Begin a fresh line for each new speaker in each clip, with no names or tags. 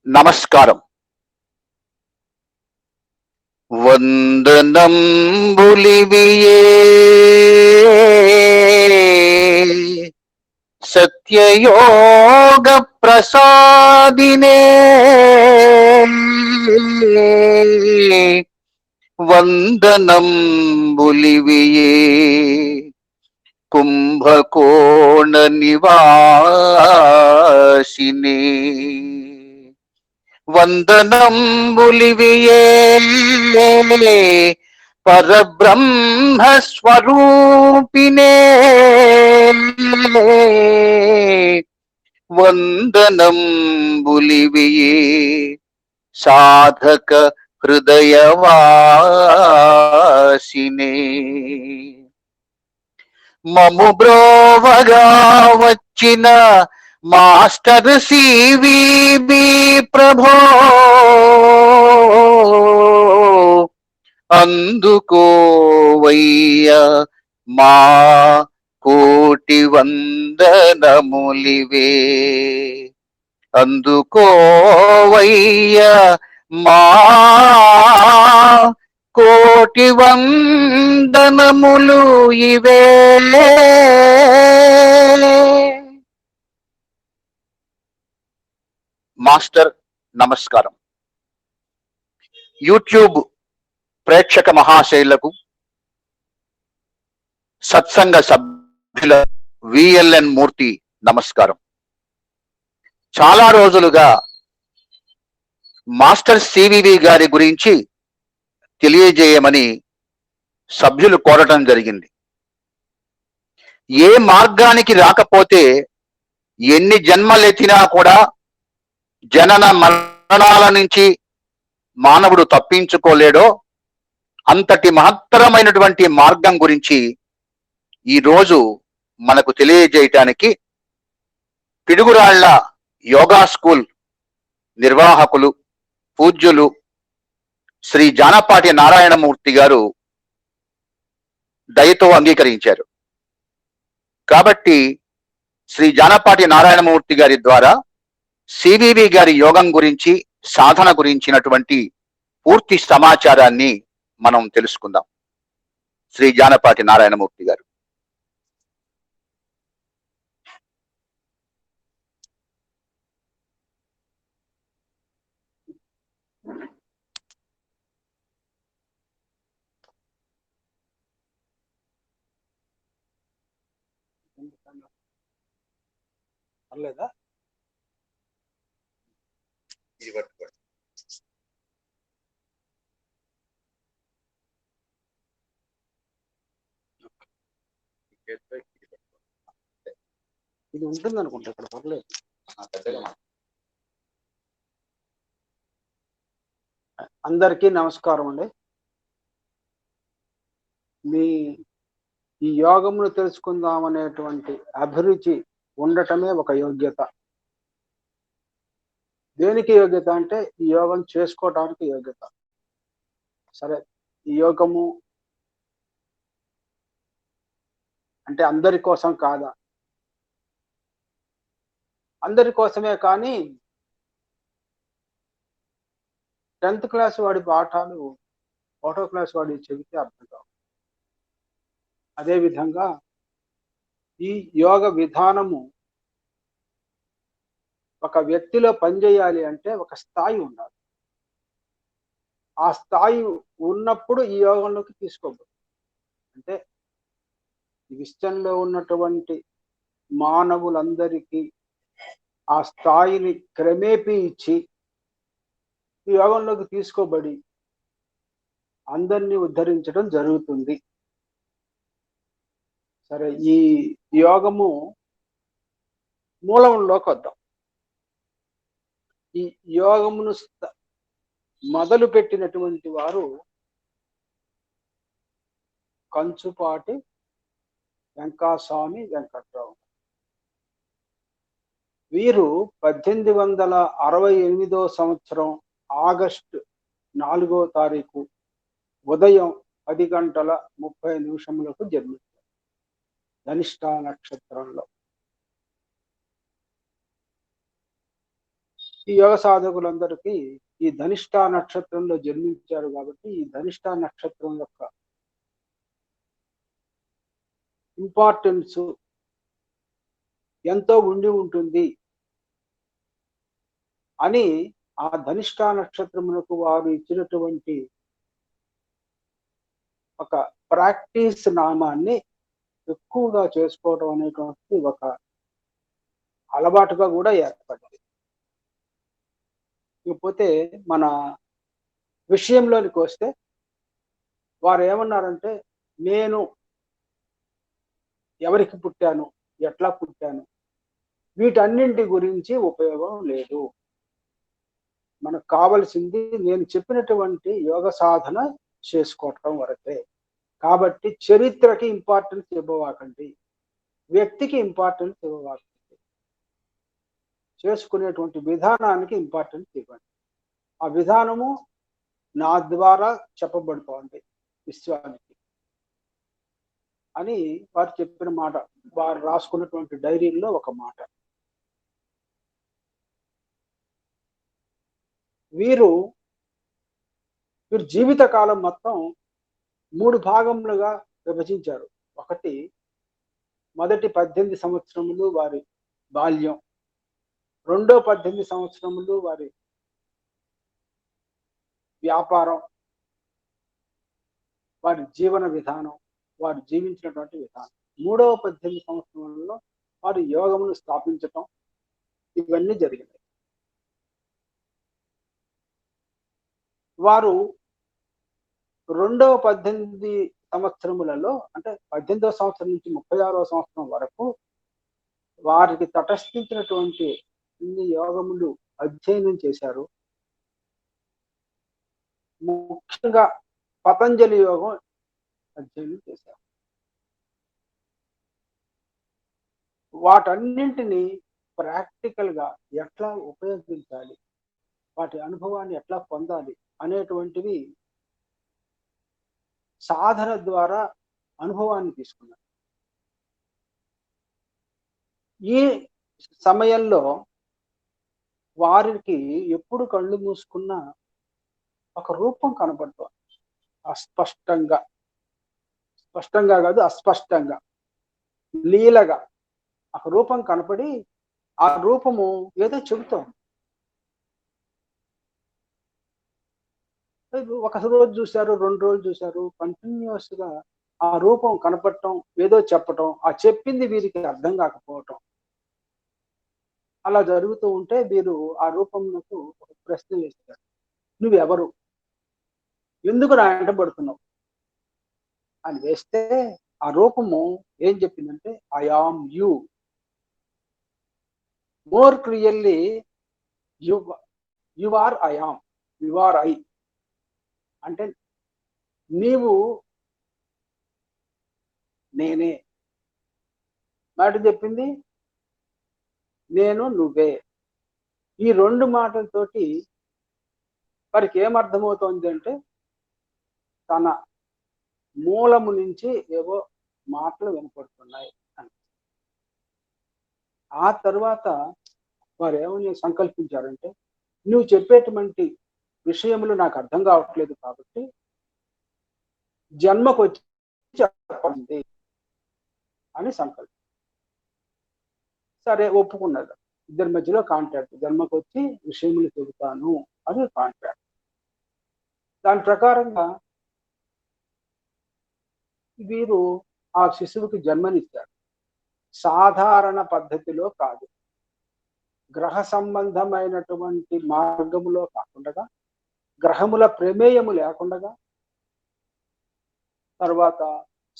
నమస్కారం. వందనంబులివియే సత్యయోగ ప్రసాదినే వందనంబులివియే కుంభకోణ నివాసినే వందనంబులివియే పరబ్రహ్మ స్వరూపిణే వందనంబులివియే సాధక హృదయవాసినే మము బ్రోవగా వచ్చిన మాస్టర్ సివిబి ప్రభో అందుకోవయ్య మా కోటి వందనములివే అందుకోవయ్య మా కోటి వందనములు ఇవే. మాస్టర్ నమస్కారం. యూట్యూబ్ ప్రేక్షక మహాశైలకు, సత్సంగ సభ్యుల విఎల్ఎన్ మూర్తి నమస్కారం. చాలా రోజులుగా మాస్టర్ సివివి గారి గురించి తెలియజేయమని సభ్యులు కోరటం జరిగింది. ఏ మార్గానికి రాకపోతే ఎన్ని జన్మలెత్తినా కూడా జనన మరణాల నుంచి మానవుడు తప్పించుకోలేడో అంతటి మహత్తరమైనటువంటి మార్గం గురించి ఈరోజు మనకు తెలియజేయటానికి పిడుగురాళ్ల యోగా స్కూల్ నిర్వాహకులు, పూజ్యులు శ్రీ జానపాటి నారాయణమూర్తి గారు దయతో అంగీకరించారు. కాబట్టి శ్రీ జానపాటి నారాయణమూర్తి గారి ద్వారా సివివి గారి యోగం గురించి, సాధన గురించినటువంటి పూర్తి సమాచారాన్ని మనం తెలుసుకుందాం. శ్రీ జానపాటి నారాయణమూర్తి గారు.
పర్లేదా? ఇది ఉంటుంది అనుకుంటా, ఇక్కడ పర్లేదు. అందరికీ నమస్కారం అండి. మీ ఈ యోగమును తెలుసుకుందాం అనేటువంటి అభిరుచి ఉండటమే ఒక యోగ్యత. దేనికి యోగ్యత అంటే ఈ యోగం చేసుకోవడానికి యోగ్యత. సరే, ఈ యోగము అంటే అందరి కోసం కాదా? అందరి కోసమే, కానీ 10th క్లాస్ వాడి పాఠాలు 1వ క్లాస్ వాడి చెబితే అర్థం కావు. అదేవిధంగా ఈ యోగ విధానము ఒక వ్యక్తిలో పనిచేయాలి అంటే ఒక స్థాయి ఉండాలి. ఆ స్థాయి ఉన్నప్పుడు ఈ యోగంలోకి తీసుకోబడు. అంటే ఈ విశ్వంలో ఉన్నటువంటి మానవులందరికీ ఆ స్థాయిని క్రమేపీ ఇచ్చి ఈ యోగంలోకి తీసుకోబడి అందరినీ ఉద్ధరించడం జరుగుతుంది. సరే, ఈ యోగము మూలంలోకి వద్దాం. ఈ యోగమును మొదలు పెట్టినటువంటి వారు కంచుపాటి వెంకటస్వామి వెంకట్రావు. వీరు 1868 సంవత్సరం ఆగస్టు 4వ తారీఖు ఉదయం 10:30 జన్మించారు, ధనిష్ఠా నక్షత్రంలో. ఈ యోగ సాధకులందరికీ ఈ ధనిష్ట నక్షత్రంలో జన్మించారు కాబట్టి ఈ ధనిష్ట నక్షత్రం యొక్క ఇంపార్టెన్స్ ఎంతో ఉండి ఉంటుంది అని ఆ ధనిష్ట నక్షత్రమునకు వారు ఇచ్చినటువంటి ఒక ప్రాక్టీస్ నామాన్ని ఎక్కువగా చేసుకోవడం అనేటువంటి ఒక అలవాటుగా కూడా ఏర్పడింది. ఇకపోతే మన విషయంలోనికి వస్తే వారు ఏమన్నారంటే, నేను ఎవరికి పుట్టాను, ఎట్లా పుట్టాను, వీటన్నింటి గురించి ఉపయోగం లేదు. మనకు కావలసింది నేను చెప్పినటువంటి యోగ సాధన చేసుకోవటం వరకే. కాబట్టి చరిత్రకి ఇంపార్టెన్స్ ఇవ్వవాకండి, వ్యక్తికి ఇంపార్టెన్స్ ఇవ్వవాకండి, చేసుకునేటువంటి విధానానికి ఇంపార్టెన్స్ ఇవ్వండి. ఆ విధానము నా ద్వారా చెప్పబడుతోంది విశ్వానికి అని వారు చెప్పిన మాట, వారు రాసుకున్నటువంటి డైరీల్లో ఒక మాట. వీరు జీవితకాలం మొత్తం 3 భాగములుగా విభజించారు. ఒకటి, మొదటి 18 సంవత్సరములు వారి బాల్యం, రెండో 18 సంవత్సరములు వారి వ్యాపారం, వారి జీవన విధానం, వారు జీవించినటువంటి విధానం. మూడవ 18 సంవత్సరంలో వారు యోగమును స్థాపించటం, ఇవన్నీ జరిగినాయి. వారు రెండవ 18 సంవత్సరములలో, అంటే 18వ సంవత్సరం నుంచి 36వ సంవత్సరం వరకు వారికి తటస్థించినటువంటి ఇన్ని యోగములు అధ్యయనం చేశారు. ముఖ్యంగా పతంజలి యోగం అధ్యయనం చేశారు. వాటన్నింటినీ ప్రాక్టికల్ గా ఎట్లా ఉపయోగించాలి, వాటి అనుభవాన్ని ఎట్లా పొందాలి అనేటువంటివి సాధన ద్వారా అనుభవాన్ని తీసుకున్నారు. ఈ సమయంలో వారికి ఎప్పుడు కళ్ళు మూసుకున్నా ఒక రూపం కనబడుతుంది. అస్పష్టంగా, స్పష్టంగా కాదు అస్పష్టంగా, లీలగా ఒక రూపం కనపడి ఆ రూపము ఏదో చెబుతోంది. ఒక రోజు చూశారు, 2 రోజులు చూశారు, కంటిన్యూస్ గా ఆ రూపం కనపడటం, ఏదో చెప్పటం, ఆ చెప్పింది వీరికి అర్థం కాకపోవటం, అలా జరుగుతూ ఉంటే వీరు ఆ రూపంకు ఒక ప్రశ్న వేస్తారు. నువ్వెవరు, ఎందుకు నా వెంటబడుతున్నావు అని వేస్తే ఆ రూపము ఏం చెప్పిందంటే, I am you, more clearly you are I am, you are I. అంటే నీవు నేనే మాట చెప్పింది, నేను నువ్వే. ఈ 2 మాటలతోటి వారికి ఏమర్థమవుతోంది అంటే, తన మూలము నుంచి ఏవో మాటలు వినపడుతున్నాయి అని. ఆ తర్వాత వారు ఏమని సంకల్పించారంటే, నువ్వు చెప్పేటువంటి విషయములు నాకు అర్థం కావట్లేదు కాబట్టి జన్మకు వచ్చి చెప్పండి అని సంకల్పం. సరే ఒప్పుకున్నారు. ఇద్దరి మధ్యలో కాంట్రాక్ట్, జన్మకు వచ్చి విషయములు చెబుతాను అని కాంట్రాక్ట్. దాని ప్రకారంగా వీరు ఆ శిశువుకి జన్మనిచ్చారు. సాధారణ పద్ధతిలో కాదు, గ్రహ సంబంధమైనటువంటి మార్గములో కాకుండా, గ్రహముల ప్రమేయము లేకుండా, తర్వాత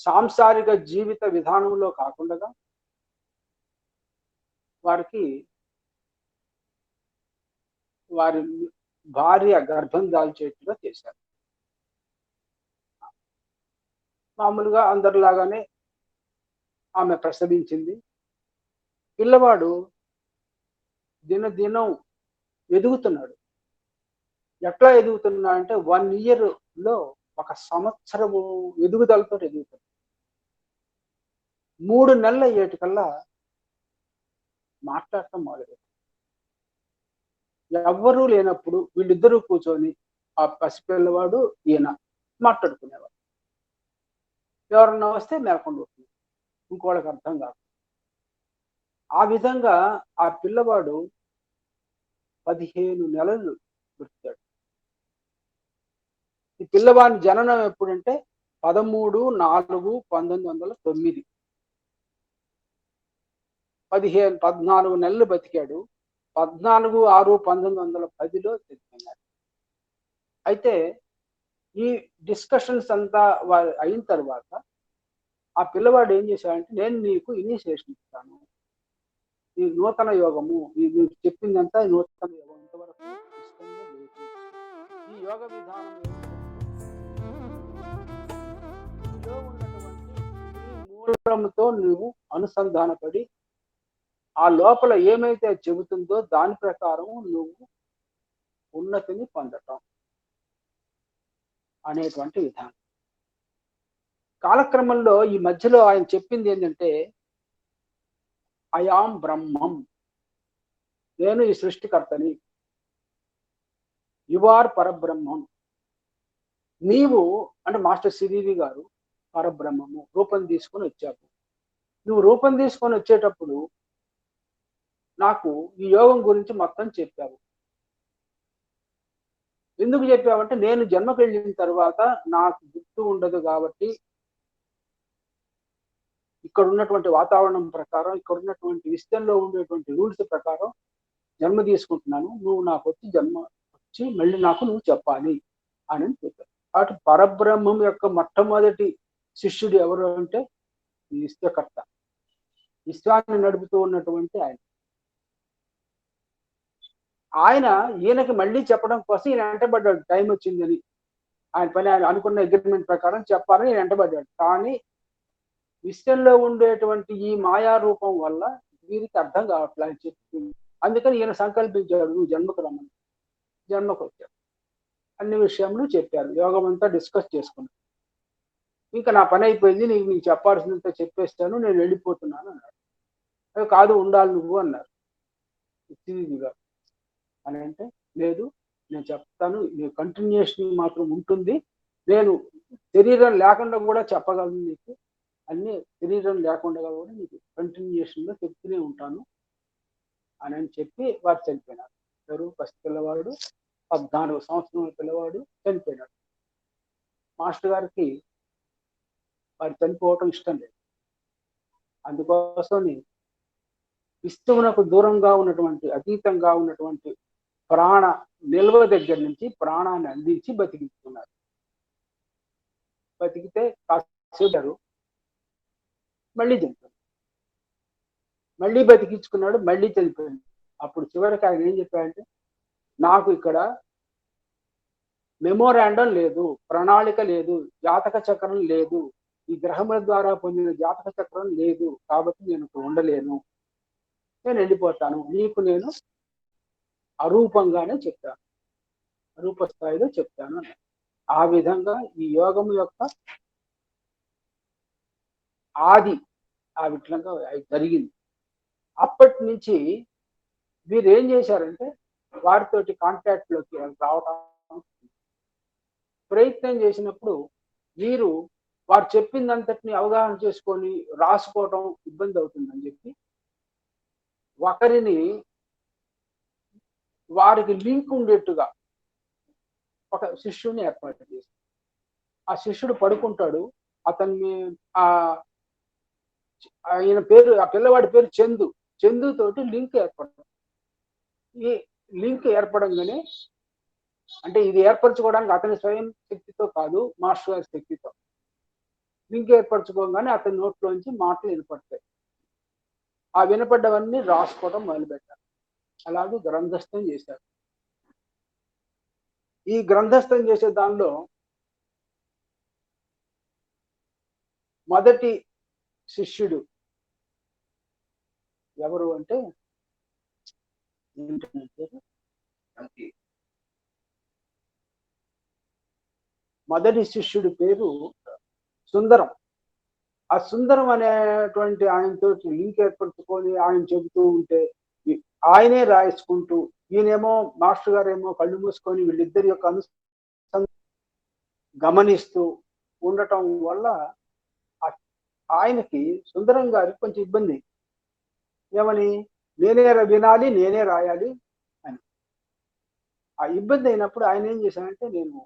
సాంసారిక జీవిత విధానంలో కాకుండా వారికి వారి భార్య గర్భం దాల్చేట్టుగా చేశారు. మామూలుగా అందరిలాగానే ఆమె ప్రసవించింది. పిల్లవాడు దినదినం ఎదుగుతున్నాడు. ఎట్లా ఎదుగుతున్నా అంటే 1 year లో 1 సంవత్సరము ఎదుగుదలతో ఎదుగుతున్నాడు. 3 నెలల ఏటికల్లా మాట్లాడటం మొదలుపెట్టాడు. ఎవ్వరూ లేనప్పుడు వీళ్ళిద్దరూ కూర్చొని ఆ పసిపిల్లవాడు ఈయన మాట్లాడుకునేవాడు. ఎవరన్నా వస్తే మేల్కొని ఉంటుంది, ఇంకోళ్ళకి అర్థం కాదు. ఆ విధంగా ఆ పిల్లవాడు 15 నెలలు బ్రతికాడు. ఈ పిల్లవాడి జననం ఎప్పుడంటే 13/4/1909. 14 నెలలు బతికాడు. 14/6/1910లో చనిపోయాడు. అయితే ఈ డిస్కషన్స్ అంతా అయిన తర్వాత ఆ పిల్లవాడు ఏం చేశాడంటే, నేను నీకు ఇనిషియేషన్ ఇస్తాను, ఈ నూతన యోగము, నీకు చెప్పిందంతా నూతన యోగం, ఇంతవరకు ఇష్టంగా లేదు. ఈ యోగ విధానం నీలో ఉన్నటువంటి ఈ మూలంతో నువ్వు అనుసంధానపడి ఆ లోపల ఏమైతే చెబుతుందో దాని ప్రకారం నువ్వు ఉన్నతిని పొందటం అనేటువంటి విధానం. కాలక్రమంలో ఈ మధ్యలో ఆయన చెప్పింది ఏంటంటే, అయాం బ్రహ్మం, నేను ఈ సృష్టికర్తని, యువార్ పరబ్రహ్మం, నీవు అంటే మాస్టర్ సివివి గారు పరబ్రహ్మము రూపం తీసుకొని వచ్చావు. నువ్వు రూపం తీసుకొని వచ్చేటప్పుడు నాకు ఈ యోగం గురించి మొత్తం చెప్పావు. ఎందుకు చెప్పావంటే, నేను జన్మకు వెళ్ళిన తర్వాత నాకు గుర్తు ఉండదు కాబట్టి ఇక్కడ ఉన్నటువంటి వాతావరణం ప్రకారం, ఇక్కడ ఉన్నటువంటి విషయంలో ఉండేటువంటి రూల్స్ ప్రకారం జన్మ తీసుకుంటున్నాను. నువ్వు నాకు వచ్చి జన్మ వచ్చి మళ్ళీ నాకు నువ్వు చెప్పాలి అని చెప్పారు. కాబట్టి పరబ్రహ్మం యొక్క మొట్టమొదటి శిష్యుడు ఎవరు అంటే ఈ విశ్వకర్త, విశ్వాన్ని నడుపుతూ ఉన్నటువంటి ఆయన. ఆయన ఈయనకి మళ్ళీ చెప్పడం కోసం ఈయన వెంటబడ్డాడు. టైం వచ్చిందని ఆయన పని, ఆయన అనుకున్న అగ్రిమెంట్ ప్రకారం చెప్పాలని ఈయన వెంటబడ్డాడు. కానీ విశ్వంలో ఉండేటువంటి ఈ మాయా రూపం వల్ల వీరికి అర్థం కావట్లేదు అని చెప్పి, అందుకని ఈయన సంకల్పించాడు, నువ్వు జన్మకు రమ్మని. జన్మకు వచ్చాడు. అన్ని విషయములు చెప్పారు, యోగం అంతా డిస్కస్ చేసుకున్నాను. ఇంకా నా పని అయిపోయింది, నీకు చెప్పాల్సినంత చెప్పేస్తాను, నేను వెళ్ళిపోతున్నాను అన్నాడు. కాదు, ఉండాలి నువ్వు అన్నారు గారు. అని అంటే, లేదు నేను చెప్తాను, నీ కంటిన్యూషన్ మాత్రం ఉంటుంది, నేను శరీరం లేకుండా కూడా చెప్పగలను నీకు, అన్ని శరీరం లేకుండా కూడా నీకు కంటిన్యూషన్ లో చెప్తూనే ఉంటాను అని చెప్పి వారు చనిపోయినారు. ఎవరు? పసిపిల్లవాడు, 14 సంవత్సరాల పిల్లవాడు చనిపోయినాడు. మాస్టర్ గారికి వారు చనిపోవటం ఇష్టం లేదు. అందుకోసం విష్ణువునకు దూరంగా ఉన్నటువంటి, అతీతంగా ఉన్నటువంటి ప్రాణ నిల్వ దగ్గర నుంచి ప్రాణాన్ని అందించి బతికించుకున్నారు. బతికితే కాసేపు మళ్ళీ చనిపోయాడు, మళ్ళీ బతికించుకున్నాడు, మళ్ళీ చనిపోయాడు. అప్పుడు చివరికి ఆయన ఏం చెప్పాడంటే, నాకు ఇక్కడ మెమోరాండం లేదు, ప్రణాళిక లేదు, జాతక చక్రం లేదు, ఈ గ్రహముల ద్వారా పొందిన జాతక చక్రం లేదు, కాబట్టి నేను ఇక్కడ ఉండలేను, నేను వెళ్ళిపోతాను, నీకు నేను అరూపంగానే చెప్తాను, అరూప స్థాయిలో చెప్తాను. ఆ విధంగా ఈ యోగం యొక్క ఆది ఆ విధంగా జరిగింది. అప్పటి నుంచి వీరు ఏం చేశారంటే, వారితోటి కాంటాక్ట్ లోకి రావడం ప్రయత్నం చేసినప్పుడు వీరు వారు చెప్పిందంతటిని అవగాహన చేసుకొని రాసుకోవడం ఇబ్బంది అవుతుందని చెప్పి ఒకరిని వారికి లింక్ ఉండేట్టుగా ఒక శిష్యుని ఏర్పాటు చేసి, ఆ శిష్యుడు పడుకుంటాడు, అతన్ని ఆయన పేరు, ఆ పిల్లవాడి పేరు చందు, చందు తోటి లింక్ ఏర్పడడం. ఈ లింక్ ఏర్పడంగానే, అంటే ఇది ఏర్పరచుకోవడానికి అతని స్వయం శక్తితో కాదు, మాస్టర్ గారి శక్తితో లింక్ ఏర్పరచుకోగానే అతని నోట్లోంచి మాటలు వినపడతాయి. ఆ వినపడ్డవన్నీ రాసుకోవడం మొదలుపెట్టారు. అలాగే గ్రంథస్థం చేశారు. ఈ గ్రంథస్థం చేసే దానిలో మొదటి శిష్యుడు ఎవరు అంటే, మొదటి శిష్యుడి పేరు సుందరం. ఆ సుందరం అనేటువంటి ఆయనతో లింక్ ఏర్పరచుకొని ఆయన చెబుతూ ఉంటే ఆయనే రాయించుకుంటూ ఈయనేమో మాస్టర్ గారేమో కళ్ళు మూసుకొని వీళ్ళిద్దరి యొక్క గమనిస్తూ ఉండటం వల్ల ఆయనకి సుందరం గారికి కొంచెం ఇబ్బంది. ఏమని? నేనే వినాలి, నేనే రాయాలి అని. ఆ ఇబ్బంది అయినప్పుడు ఆయన ఏం చేశానంటే, నేను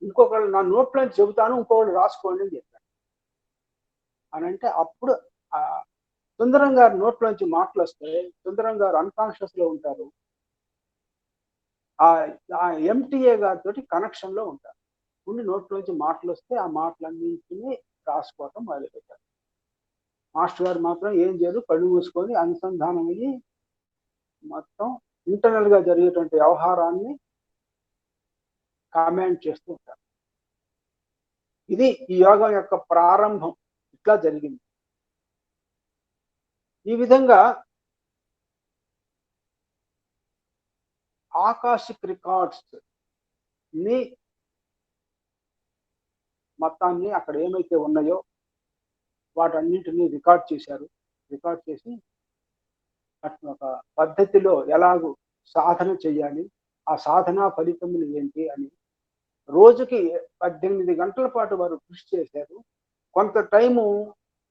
ఇంకొకళ్ళు నా నోట్లోంచి చెబుతాను, ఇంకొకళ్ళు రాసుకోండి అని చెప్పాను. అని అంటే అప్పుడు సుందరం గారి నోట్లోంచి మాటలు వస్తాయి. సుందరం గారు అన్కాన్షియస్ లో ఉంటారు. ఆ ఎంటీఏ గారితోటి కనెక్షన్ లో ఉంటారు. ఉండి నోట్లోంచి మాటలు వస్తే ఆ మాటలన్నింటినీ రాసుకోవటం మొదలుపెట్టారు. మాస్టర్ గారు మాత్రం ఏం చేయరు, కళ్ళు మూసుకొని అనుసంధానం అయ్యి మొత్తం ఇంటర్నల్ గా జరిగేటువంటి వ్యవహారాన్ని కామెంట్ చేస్తూ ఉంటారు. ఇది ఈ యోగం యొక్క ప్రారంభం. ఇట్లా జరిగింది. ఈ విధంగా ఆకాశిక్ రికార్డ్స్ ని మొత్తాన్ని అక్కడ ఏమైతే ఉన్నాయో వాటన్నింటినీ రికార్డ్ చేశారు. రికార్డ్ చేసి ఒక పద్ధతిలో ఎలాగూ సాధన చేయాలి, ఆ సాధనా ఫలితములు ఏంటి అని రోజుకి 18 గంటల పాటు వారు కృషి చేశారు. కొంత టైము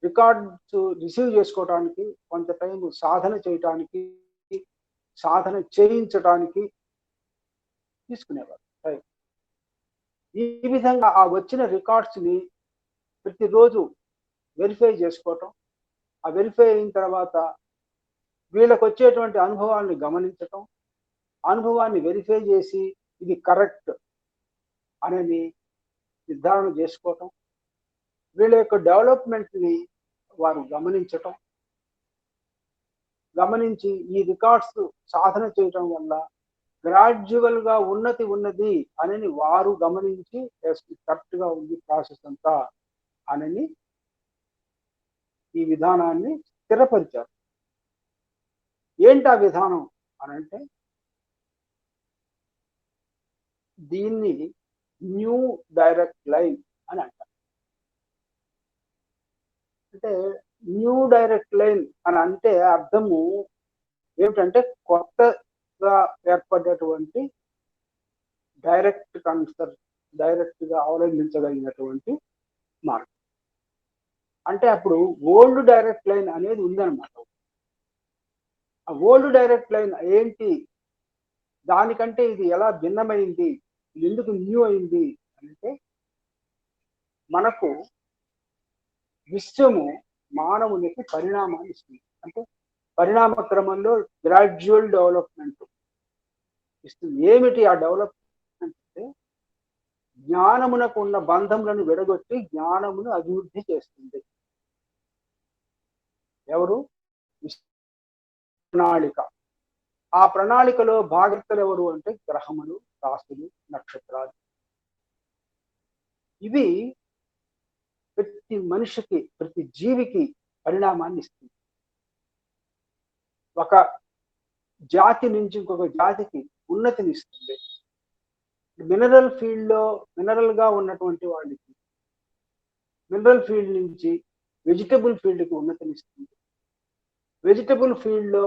రికార్డ్స్ రిసీవ్ చేసుకోవడానికి, కొంత టైము సాధన చేయటానికి, సాధన చేయించడానికి తీసుకునేవారు టైం. ఈ విధంగా ఆ వచ్చిన రికార్డ్స్ ని ప్రతిరోజు వెరిఫై చేసుకోవటం, ఆ వెరిఫై అయిన తర్వాత వీళ్ళకి వచ్చేటువంటి అనుభవాన్ని గమనించటం, అనుభవాన్ని వెరిఫై చేసి ఇది కరెక్ట్ అనేది నిర్ధారణ చేసుకోవటం, వీళ్ళ యొక్క డెవలప్మెంట్ ని వారు గమనించటం, గమనించి ఈ రికార్డ్స్ సాధన చేయటం వల్ల గ్రాడ్యువల్ గా ఉన్నతి ఉన్నది అని వారు గమనించి కరెక్ట్ గా ఉంది ప్రాసెస్ అంతా అని ఈ విధానాన్ని స్థిరపరిచారు. ఏంటి ఆ విధానం అని అంటే, దీన్ని న్యూ డైరెక్ట్ లైన్ అని అంటారు. అంటే న్యూ డైరెక్ట్ లైన్ అని అంటే అర్థము ఏమిటంటే కొత్తగా ఏర్పడ్డటువంటి డైరెక్ట్ గా అవలంబించగలిగినటువంటి మార్గం. అంటే అప్పుడు ఓల్డ్ డైరెక్ట్ లైన్ అనేది ఉందన్నమాట. ఆ ఓల్డ్ డైరెక్ట్ లైన్ ఏంటి, దానికంటే ఇది ఎలా భిన్నమైంది, ఇది ఎందుకు న్యూ అయింది అంటే, మనకు విశ్వము మానవునికి పరిణామాన్ని ఇస్తుంది. అంటే పరిణామ క్రమంలో గ్రాడ్యువల్ డెవలప్మెంట్ ఇస్తుంది. ఏమిటి ఆ డెవలప్మెంట్ అంటే, జ్ఞానమునకు ఉన్న బంధములను విడగొట్టి జ్ఞానమును అభివృద్ధి చేస్తుంది. ఎవరు? ప్రణాళిక. ఆ ప్రణాళికలో భాగస్తులు ఎవరు అంటే గ్రహములు, రాశులు, నక్షత్రాలు. ఇవి ప్రతి మనిషికి, ప్రతి జీవికి పరిణామాన్ని ఇస్తుంది. ఒక జాతి నుంచి ఇంకొక జాతికి ఉన్నతిని ఇస్తుంది. మినరల్ ఫీల్డ్ లో మినరల్ గా ఉన్నటువంటి వాళ్ళకి మినరల్ ఫీల్డ్ నుంచి వెజిటబుల్ ఫీల్డ్ కి ఉన్నతినిస్తుంది. వెజిటబుల్ ఫీల్డ్ లో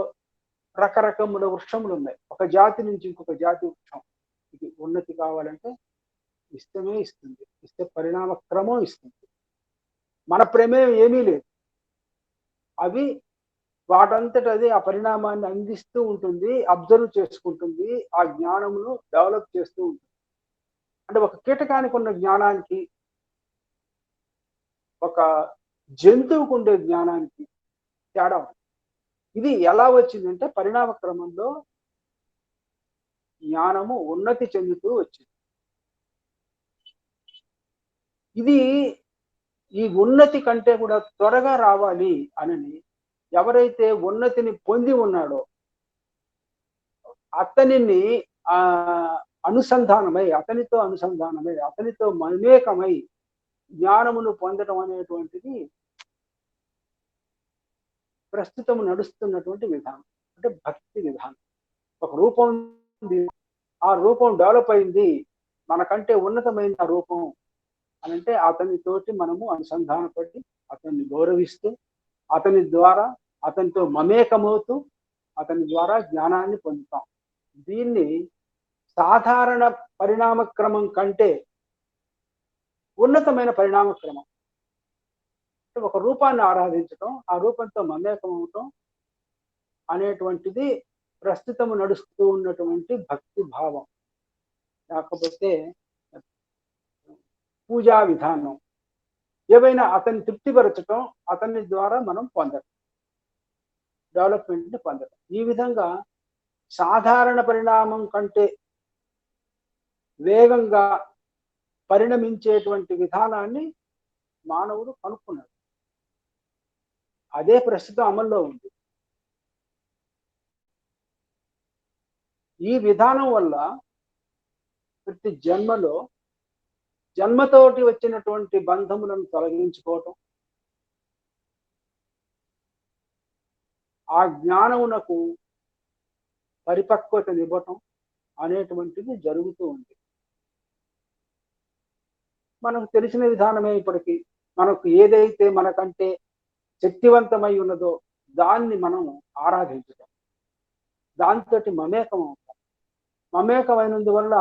రకరకముల వృక్షములు ఉన్నాయి. ఒక జాతి నుంచి ఇంకొక జాతి వృక్షం ఇది ఉన్నతి కావాలంటే ఇష్టమే ఇస్తుంది, ఇస్తే పరిణామ క్రమం ఇస్తుంది. మన ప్రమేయం ఏమీ లేదు. అవి వాటంతట అది ఆ పరిణామాన్ని అందిస్తూ ఉంటుంది, అబ్జర్వ్ చేసుకుంటుంది, ఆ జ్ఞానమును డెవలప్ చేస్తూ ఉంటుంది. అంటే ఒక కీటకానికి ఉన్న జ్ఞానానికి, ఒక జంతువుకు ఉండే జ్ఞానానికి తేడా. ఇది ఎలా వచ్చిందంటే పరిణామ క్రమంలో జ్ఞానము ఉన్నతి చెందుతూ వచ్చింది. ఇది ఈ ఉన్నతి కంటే కూడా త్వరగా రావాలి అని ఎవరైతే ఉన్నతిని పొంది ఉన్నాడో అతనిని అనుసంధానమై, అతనితో మమేకమై జ్ఞానమును పొందడం అనేటువంటిది ప్రస్తుతం నడుస్తున్నటువంటి విధానం. అంటే భక్తి విధానం. ఒక రూపం, ఆ రూపం డెవలప్ అయింది, మనకంటే ఉన్నతమైన ఆ రూపం అని అంటే అతనితోటి మనము అనుసంధానపడి అతన్ని గౌరవిస్తూ, అతని ద్వారా అతనితో మమేకమవుతూ అతని ద్వారా జ్ఞానాన్ని పొందుతాం. దీన్ని సాధారణ పరిణామ క్రమం కంటే ఉన్నతమైన పరిణామ క్రమం. ఒక రూపాన్ని ఆరాధించటం, ఆ రూపంతో మమేకం అవటం అనేటువంటిది ప్రస్తుతం నడుస్తూ ఉన్నటువంటి భక్తి భావం, లేకపోతే పూజా విధానం. ఏవైనా అతన్ని తృప్తిపరచటం, అతని ద్వారా మనం పొందటం, డెవలప్మెంట్ని పొందటం. ఈ విధంగా సాధారణ పరిణామం కంటే వేగంగా పరిణమించేటువంటి విధానాన్ని మానవుడు కనుక్కున్నాడు. అదే ప్రస్తుతం అమల్లో ఉంది. ఈ విధానం వల్ల ప్రతి జన్మలో జన్మతోటి వచ్చినటువంటి బంధములను తొలగించుకోవటం, ఆ జ్ఞానమునకు పరిపక్వతనివ్వటం అనేటువంటిది జరుగుతూ ఉంది. మనకు తెలిసిన విధానమే. ఇప్పటికీ మనకు ఏదైతే మనకంటే శక్తివంతమై ఉన్నదో దాన్ని మనం ఆరాధించటం, దాంతో మమేకం అవుతాం. మమేకమైనందువల్ల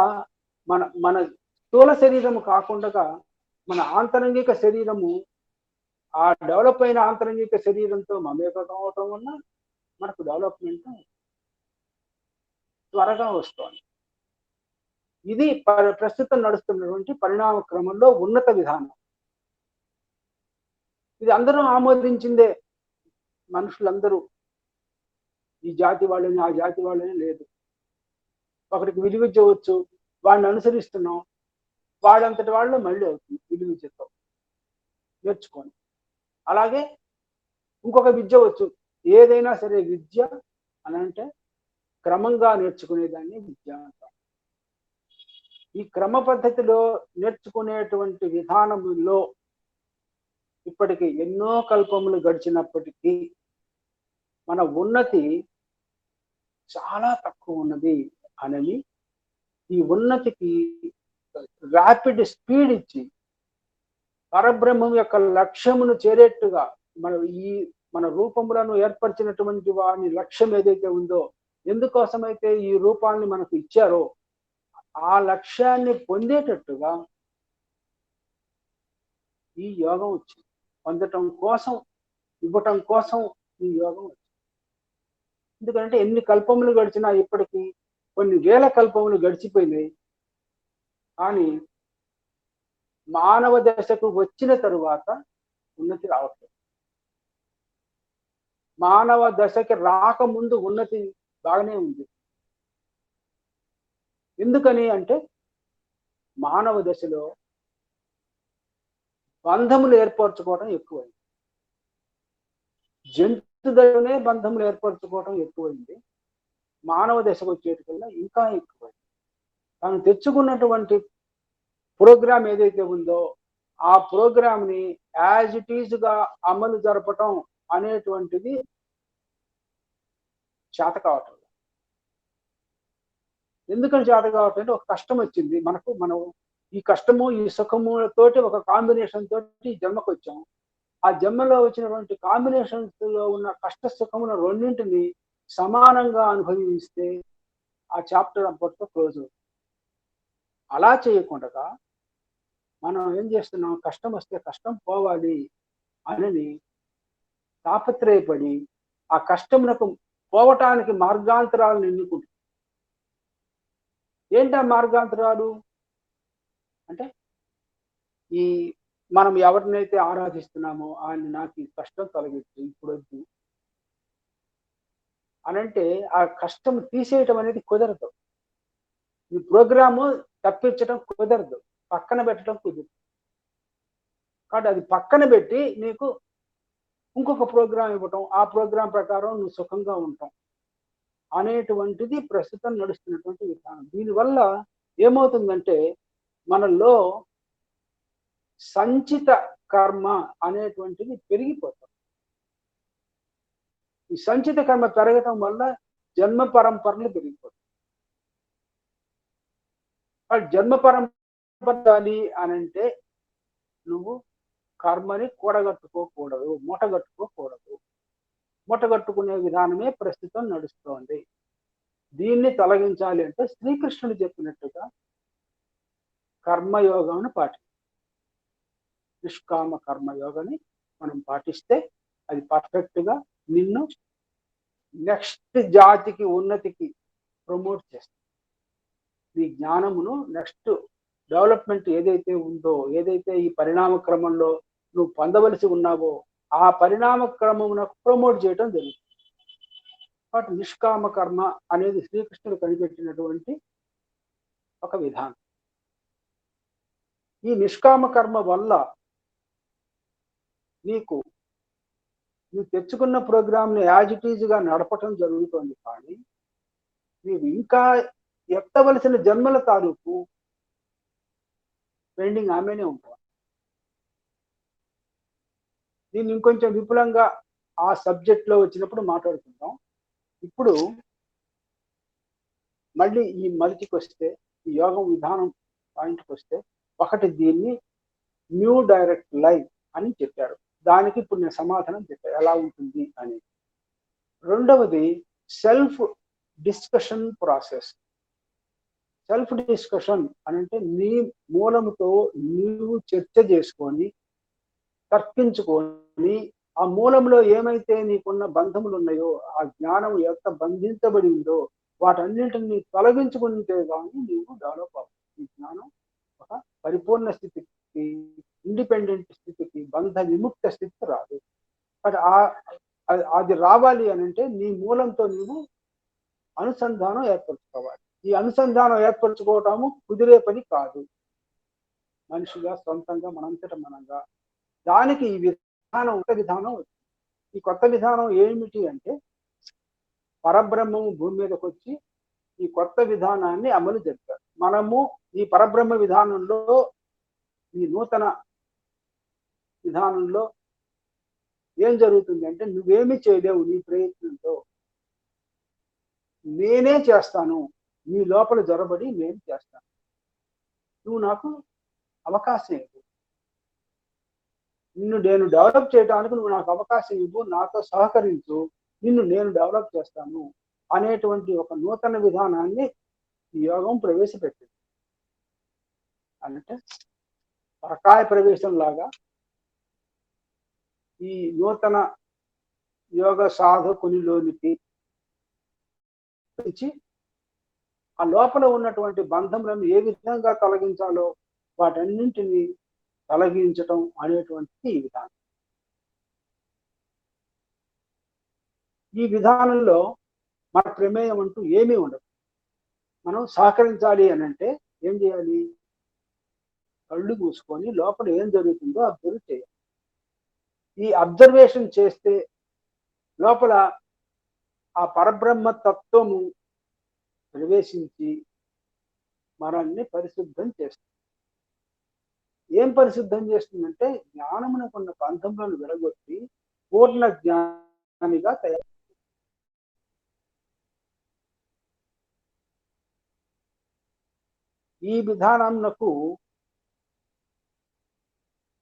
మన మన స్థూల శరీరము కాకుండా మన ఆంతరంగిక శరీరము, ఆ డెవలప్ అయిన ఆంతరంగిక శరీరంతో మమేకం అవటం వల్ల మనకు డెవలప్మెంట్ త్వరగా వస్తుంది. ఇది ప్రస్తుతం నడుస్తున్నటువంటి పరిణామ క్రమంలో ఉన్నత విధానం. ఇది అందరూ ఆమోదించిందే. మనుషులందరూ ఈ జాతి వాళ్ళని ఆ జాతి వాళ్ళని లేదు. ఒకరికి విలువిద్య వచ్చు, వాడిని అనుసరిస్తున్నాం, వాడంతటి వాళ్ళు మళ్ళీ అవుతుంది విలువిద్యతో నేర్చుకొని. అలాగే ఇంకొక విద్య వచ్చు. ఏదైనా సరే విద్య అని అంటే క్రమంగా నేర్చుకునేదాన్ని విద్య అంటాం. ఈ క్రమ పద్ధతిలో నేర్చుకునేటువంటి విధానములో ఇప్పటికి ఎన్నో కల్పములు గడిచినప్పటికీ మన ఉన్నతి చాలా తక్కువ ఉన్నది అని, ఈ ఉన్నతికి ర్యాపిడ్ స్పీడ్ ఇచ్చి పరబ్రహ్మం యొక్క లక్ష్యమును చేరేట్టుగా మన రూపములను ఏర్పరిచినటువంటి వాని లక్ష్యం ఏదైతే ఉందో, ఎందుకోసమైతే ఈ రూపాన్ని మనకు ఇచ్చారో ఆ లక్ష్యాన్ని పొందేటట్టుగా ఈ యోగం వచ్చింది. పొందటం కోసం, ఇవ్వటం కోసం ఈ యోగం వచ్చింది. ఎందుకంటే ఎన్ని కల్పములు గడిచినా ఇప్పటికీ కొన్ని వేల కల్పములు గడిచిపోయినాయి. కానీ మానవ దశకు వచ్చిన తరువాత ఉన్నతి రావట్లేదు. మానవ దశకి రాకముందు ఉన్నతి బాగానే ఉంది. ఎందుకని అంటే మానవ దశలో బంధములు ఏర్పరచుకోవడం ఎక్కువైంది. జంతు దశలోనే బంధములు ఏర్పరచుకోవడం ఎక్కువైంది. మానవ దశకు వచ్చేటికల్లా ఇంకా ఎక్కువైంది. తాను తెచ్చుకున్నటువంటి ప్రోగ్రామ్ ఏదైతే ఉందో ఆ ప్రోగ్రామ్ని యాజ్ ఇట్ ఈజ్ గా అమలు జరపటం అనేటువంటిది చేత కావటం. ఎందుకని చేత కావటం అంటే ఒక కష్టం వచ్చింది మనకు. మనం ఈ కష్టము ఈ సుఖములతోటి ఒక కాంబినేషన్ తోటి జన్మకు వచ్చాం. ఆ జన్మలో వచ్చినటువంటి కాంబినేషన్స్ లో ఉన్న కష్ట సుఖముల రెండింటిని సమానంగా అనుభవిస్తే ఆ చాప్టర్ అప్పటితో క్లోజ్ అవుతుంది. అలా చేయకుండా మనం ఏం చేస్తున్నాం, కష్టం వస్తే కష్టం పోవాలి అని తాపత్రయపడి ఆ కష్టమునకు పోవటానికి మార్గాంతరాలను ఎన్నుకుంటాం. ఏంటి ఆ మార్గాంతరాలు అంటే, ఈ మనం ఎవరినైతే ఆరాధిస్తున్నామో ఆయన నాకు ఈ కష్టం తొలగించు, ఇప్పుడు వద్దు అనంటే ఆ కష్టం తీసేయటం అనేది కుదరదు. ఈ ప్రోగ్రాము తప్పించడం కుదరదు, పక్కన పెట్టడం కుదరదు. కాబట్టి అది పక్కన పెట్టి నీకు ఇంకొక ప్రోగ్రాం ఇవ్వటం, ఆ ప్రోగ్రాం ప్రకారం నువ్వు సుఖంగా ఉంటాం అనేటువంటిది ప్రస్తుతం నడుస్తున్నటువంటి విధానం. దీనివల్ల ఏమవుతుందంటే మనలో సంచిత కర్మ అనేటువంటిది పెరిగిపోతుంది. ఈ సంచిత కర్మ పెరగటం వల్ల జన్మ పరంపరలు పెరిగిపోతాయి. జన్మ పరంపరాలి అని అంటే నువ్వు కర్మని కూడగట్టుకోకూడదు, మూటగట్టుకోకూడదు. మూటగట్టుకునే విధానమే ప్రస్తుతం నడుస్తోంది. దీన్ని తొలగించాలి అంటే శ్రీకృష్ణుడు చెప్పినట్టుగా కర్మయోగాన్ని నిష్కామ కర్మయోగాన్ని మనం పాటిస్తే అది పర్ఫెక్ట్ గా నిన్ను నెక్స్ట్ జాతికి ఉన్నతికి ప్రమోట్ చేస్తుంది. నీ జ్ఞానమును నెక్స్ట్ డెవలప్మెంట్ ఏదైతే ఉందో, ఏదైతే ఈ పరిణామ క్రమంలో నువ్వు పొందవలసి ఉన్నావో ఆ పరిణామ క్రమమునకు ప్రమోట్ చేయడం జరుగుతుంది. కాబట్టి నిష్కామ కర్మ అనేది శ్రీకృష్ణుడు కనిపెట్టినటువంటి ఒక విధానం. ఈ నిష్కామ కర్మ వల్ల నువ్వు తెచ్చుకున్న ప్రోగ్రామ్ని యాజ్ ఇట్ ఈజ్ గా నడపటం జరుగుతుంది. కానీ నీవు ఇంకా ఎత్తవలసిన జన్మల తాలూకు పెండింగ్ ఆమెనే ఉంటావు. దీన్ని ఇంకొంచెం విపులంగా ఆ సబ్జెక్ట్ లో వచ్చినప్పుడు మాట్లాడుకుందాం. ఇప్పుడు మళ్ళీ ఈ మల్టికి వస్తే, ఈ యోగం విధానం పాయింట్కి వస్తే, ఒకటి దీన్ని న్యూ డైరెక్ట్ లైఫ్ అని చెప్పారు. దానికి ఇప్పుడు నేను సమాధానం చెప్పాను ఎలా ఉంటుంది అని. రెండవది self discussion process. Self discussion అని అంటే నీ మూలముతో నీవు చర్చ చేసుకొని తర్కించుకొని ఆ మూలంలో ఏమైతే నీకున్న బంధములు ఉన్నాయో, ఆ జ్ఞానం ఎంత బంధించబడి ఉందో వాటన్నింటినీ తొలగించుకుంటే కానీ నీవు డెవలప్ అవ్వవు. ఈ జ్ఞానం ఒక పరిపూర్ణ స్థితికి, ఇండిపెండెంట్ స్థితికి, బంధ విముక్త స్థితికి రాదు. బట్ అది రావాలి అని అంటే నీ మూలంతో నీవు అనుసంధానం ఏర్పరచుకోవాలి. ఈ అనుసంధానం ఏర్పరచుకోవటము కుదిరే పని కాదు. మనిషిగా సొంతంగా మనంగా దానికి ఈ విధానం, ఒక విధానం వచ్చింది. ఈ కొత్త విధానం ఏమిటి అంటే పరబ్రహ్మము భూమి మీదకి వచ్చి ఈ కొత్త విధానాన్ని అమలు జరిపారు. మనము ఈ పరబ్రహ్మ విధానంలో, ఈ నూతన విధానంలో ఏం జరుగుతుంది అంటే నువ్వేమి చేయలేవు. నీ ప్రయత్నంతో నేనే చేస్తాను, నీ లోపల జొరబడి నేను చేస్తాను, నువ్వు నాకు అవకాశం ఇవ్వు, నిన్ను నేను డెవలప్ చేయడానికి నువ్వు నాకు అవకాశం ఇవ్వు, నాతో సహకరించు, నిన్ను నేను డెవలప్ చేస్తాను అనేటువంటి ఒక నూతన విధానాన్ని ఈ యోగం ప్రవేశపెట్టింది. అంటే పరకాయ ప్రవేశం లాగా ఈ నూతన యోగ సాధకునిలోనికి ఆ లోపల ఉన్నటువంటి బంధములను ఏ విధంగా తొలగించాలో వాటన్నింటినీ తొలగించటం అనేటువంటి ఈ విధానం. ఈ విధానంలో మన ప్రమేయం అంటూ ఏమీ ఉండదు. మనం సహకరించాలి అని అంటే ఏం చేయాలి? కళ్ళు మూసుకొని లోపల ఏం జరుగుతుందో అబ్జర్వ్ చేయాలి. ఈ అబ్జర్వేషన్ చేస్తే లోపల ఆ పరబ్రహ్మ తత్వము ప్రవేశించి మనల్ని పరిశుద్ధం చేస్తుంది. ఏం పరిశుద్ధం చేస్తుందంటే జ్ఞానమునకున్న బంధములను విడగొట్టి పూర్ణ జ్ఞానిగా తయారు. ఈ విధానంకు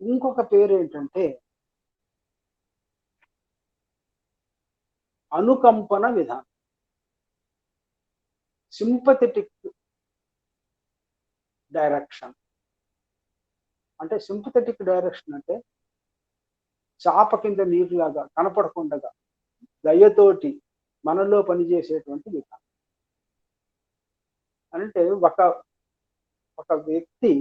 ఇంకొక పేరు ఏంటంటే అనుకంపన విధానం, సింపథెటిక్ డైరెక్షన్. అంటే సింపథెటిక్ డైరెక్షన్ అంటే చాప కింద నీరులాగా కనపడకుండా దయతోటి మనలో పనిచేసేటువంటి విధానం. అంటే ఒక వ్యక్తి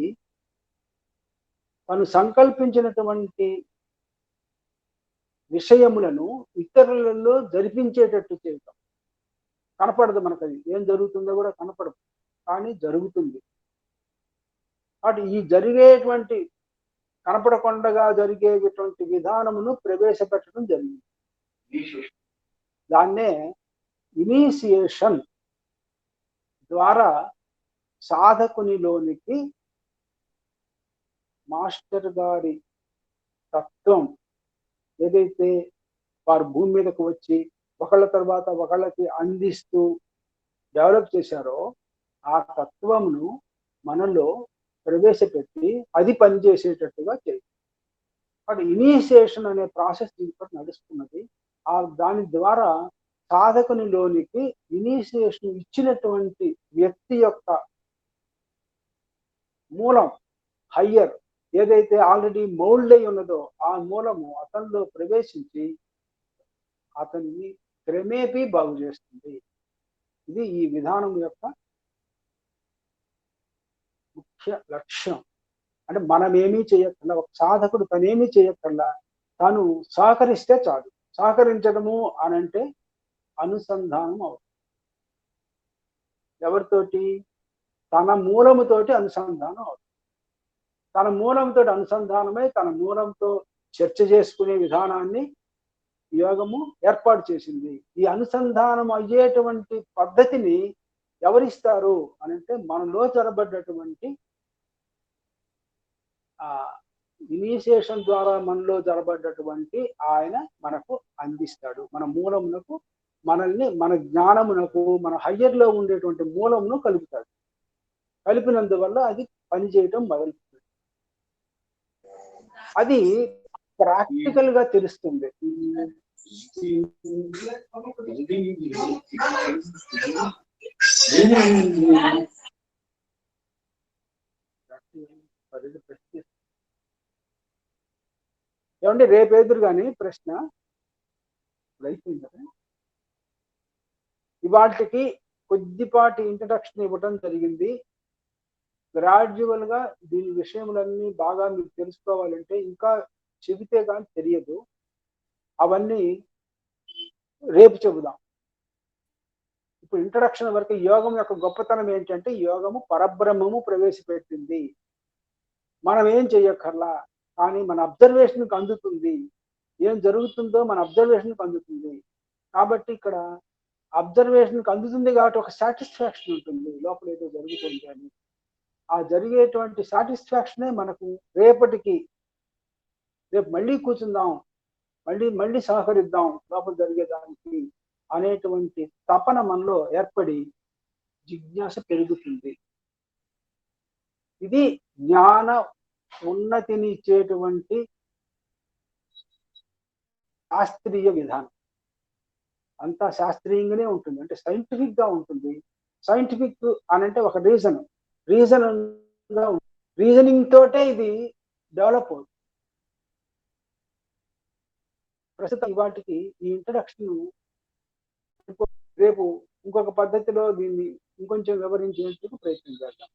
తను సంకల్పించినటువంటి విషయములను ఇతరులలో జరిపించేటట్టు చేయటం. కనపడదు మనకు, అది ఏం జరుగుతుందో కూడా కనపడదు, కానీ జరుగుతుంది. కాబట్టి ఈ జరిగేటువంటి కనపడకుండా జరిగేటువంటి విధానమును ప్రవేశపెట్టడం జరిగింది. దాన్నే ఇనీషియేషన్ ద్వారా సాధకునిలోనికి మాస్టర్ గారి తత్వం ఏదైతే వారు భూమి మీదకు వచ్చి ఒకళ్ళ తర్వాత ఒకళ్ళకి అందిస్తూ డెవలప్ చేశారో ఆ తత్వమును మనలో ప్రవేశపెట్టి అది పనిచేసేటట్టుగా చేయాలి. అటు ఇనిషియేషన్ అనే ప్రాసెస్ దీంట్లో నడుస్తున్నది. ఆ దాని ద్వారా సాధకునిలోనికి ఇనిషియేషన్ ఇచ్చినటువంటి వ్యక్తి యొక్క మూలం హయ్యర్ ఏదైతే ఆల్రెడీ మౌల్డ్ అయి ఉన్నదో ఆ మూలము అతనిలో ప్రవేశించి అతన్ని క్రమేపీ బాగు చేస్తుంది. ఇది ఈ విధానం యొక్క ముఖ్య లక్ష్యం. అంటే మనమేమీ చేయక్కర్లా, ఒక సాధకుడు తనేమీ చేయక్కర్లా, తాను సహకరిస్తే చాలు. సహకరించడము అనంటే అనుసంధానం అవుతుంది. ఎవరితోటి? తన మూలముతోటి అనుసంధానం అవుతుంది. తన మూలంతో అనుసంధానమై తన మూలంతో చర్చ చేసుకునే విధానాన్ని యోగము ఏర్పాటు చేసింది. ఈ అనుసంధానం అయ్యేటువంటి పద్ధతిని ఎవరిస్తారు అనంటే మనలో జరబడ్డటువంటి ఇనిషియేషన్ ద్వారా మనలో జరబడ్డటువంటి ఆయన మనకు అందిస్తాడు. మన మూలమునకు మనల్ని, మన జ్ఞానమునకు, మన హయ్యర్ లో ఉండేటువంటి మూలమును కలుపుతాడు. కలిపినందువల్ల అది పనిచేయటం మొదలుపెట్టింది. అది ప్రాక్టికల్ గా తెలుస్తుంది. ఏమంటే రేపు ఎదురు కానీ ప్రశ్న అయిపోయింది కదా. ఇవాటికి కొద్దిపాటి ఇంట్రడక్షన్ ఇవ్వడం జరిగింది. గ్రాడ్యువల్ గా దీని విషయములన్నీ బాగా మీకు తెలుసుకోవాలంటే ఇంకా చెబితే కానీ తెలియదు. అవన్నీ రేపు చెబుదాం. ఇప్పుడు ఇంట్రడక్షన్ వరకు యోగం యొక్క గొప్పతనం ఏంటంటే యోగము పరబ్రహ్మము ప్రవేశపెట్టింది. మనం ఏం చెయ్యక్కర్లా, కానీ మన అబ్జర్వేషన్కి అందుతుంది. ఏం జరుగుతుందో మన అబ్జర్వేషన్కి అందుతుంది. కాబట్టి ఇక్కడ అబ్జర్వేషన్కి అందుతుంది కాబట్టి ఒక సాటిస్ఫాక్షన్ ఉంటుంది, లోపల ఏదో జరుగుతుంది అని. ఆ జరిగేటువంటి సాటిస్ఫాక్షనే మనకు రేపు మళ్ళీ కూర్చుందాం, మళ్ళీ సహకరిద్దాం లోపల జరిగేదానికి అనేటువంటి తపన మనలో ఏర్పడి జిజ్ఞాస పెరుగుతుంది. ఇది జ్ఞాన ఉన్నతిని ఇచ్చేటువంటి శాస్త్రీయ విధానం. అంతా శాస్త్రీయంగానే ఉంటుంది, అంటే సైంటిఫిక్ గా ఉంటుంది. సైంటిఫిక్ అనంటే ఒక రీజనింగ్ తోటే ఇది డెవలప్ అవుతుంది. ప్రస్తుతం వాటికి ఈ ఇంట్రడక్షన్ రేపు ఇంకొక పద్ధతిలో దీన్ని ఇంకొంచెం వివరించేందుకు ప్రయత్నం చేద్దాం.